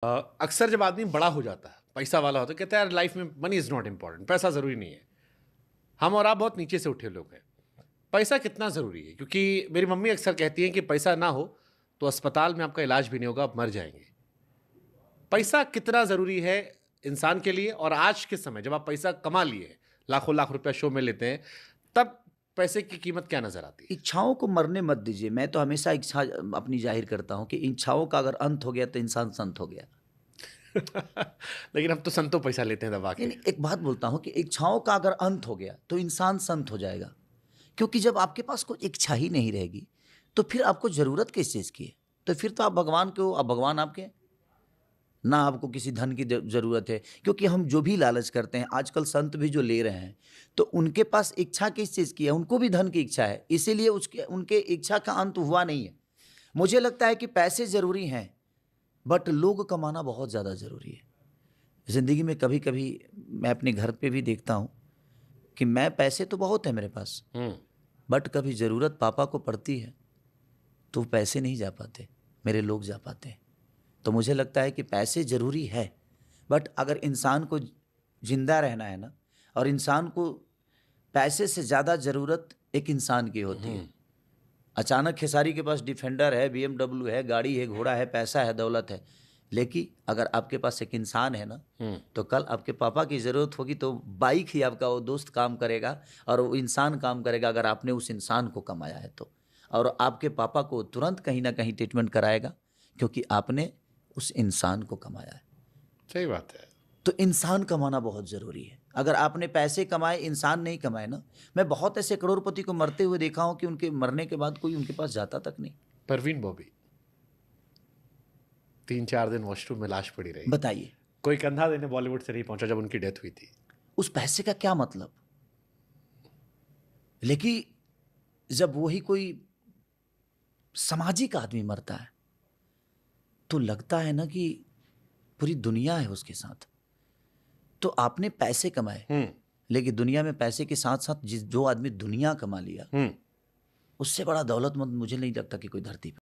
अक्सर जब आदमी बड़ा हो जाता है, पैसा वाला होता है, कहता है यार लाइफ में मनी इज़ नॉट इम्पॉर्टेंट, पैसा ज़रूरी नहीं है। हम और आप बहुत नीचे से उठे लोग हैं। पैसा कितना ज़रूरी है? क्योंकि मेरी मम्मी अक्सर कहती हैं कि पैसा ना हो तो अस्पताल में आपका इलाज भी नहीं होगा, आप मर जाएंगे। पैसा कितना ज़रूरी है इंसान के लिए? और आज के समय जब आप पैसा कमा लिए, लाखों लाख रुपया शो में लेते हैं, तब पैसे की कीमत क्या नज़र आती है? इच्छाओं को मरने मत दीजिए। मैं तो हमेशा इच्छा अपनी ज़ाहिर करता हूँ कि इच्छाओं का अगर अंत हो गया तो इंसान संत हो गया। लेकिन हम तो संतों पैसा लेते हैं दबा नहीं, के। नहीं, एक बात बोलता हूँ कि इच्छाओं का अगर अंत हो गया तो इंसान संत हो जाएगा। क्योंकि जब आपके पास कोई इच्छा ही नहीं रहेगी, तो फिर आपको ज़रूरत किस चीज़ की है? तो फिर तो आप भगवान के हो, अब भगवान आपके हैं। ना आपको किसी धन की ज़रूरत है, क्योंकि हम जो भी लालच करते हैं, आजकल संत भी जो ले रहे हैं, तो उनके पास इच्छा किस चीज़ की है? उनको भी धन की इच्छा है, इसीलिए उसके उनके इच्छा का अंत हुआ नहीं है। मुझे लगता है कि पैसे ज़रूरी हैं, बट लोग कमाना बहुत ज़्यादा ज़रूरी है। ज़िंदगी में कभी-कभी मैं अपने घर पे भी देखता हूँ कि मैं पैसे तो बहुत है मेरे पास, हम्म। बट कभी ज़रूरत पापा को पड़ती है, तो पैसे नहीं जा पाते, मेरे लोग जा पाते हैं। तो मुझे लगता है कि पैसे ज़रूरी है, बट अगर इंसान को ज़िंदा रहना है ना, और इंसान को पैसे से ज़्यादा ज़रूरत एक इंसान की होती है। अचानक खेसारी के पास डिफेंडर है, बीएमडब्ल्यू है, गाड़ी है, घोड़ा है, पैसा है, दौलत है, लेकिन अगर आपके पास एक इंसान है ना, तो कल आपके पापा की ज़रूरत होगी तो बाइक ही आपका वो दोस्त काम करेगा और वो इंसान काम करेगा, अगर आपने उस इंसान को कमाया है तो। और आपके पापा को तुरंत कहीं ना कहीं ट्रीटमेंट कराएगा, क्योंकि आपने उस इंसान को कमाया है। सही बात है। तो इंसान कमाना बहुत ज़रूरी है। अगर आपने पैसे कमाए, इंसान नहीं कमाए ना, मैं बहुत ऐसे करोड़पति को मरते हुए देखा हूँ कि उनके मरने के बाद कोई उनके पास जाता तक नहीं। परवीन बॉबी 3-4 दिन वॉशरूम में लाश पड़ी रही। बताइए, कोई कंधा देने बॉलीवुड से नहीं पहुंचा जब उनकी डेथ हुई थी। उस पैसे का क्या मतलब? लेकिन जब वही कोई सामाजिक आदमी मरता है, तो लगता है ना कि पूरी दुनिया है उसके साथ। तो आपने पैसे कमाए, लेकिन दुनिया में पैसे के साथ-साथ जो आदमी दुनिया कमा लिया, हम्म। उससे बड़ा दौलतमंद मुझे नहीं लगता कि कोई धरती पे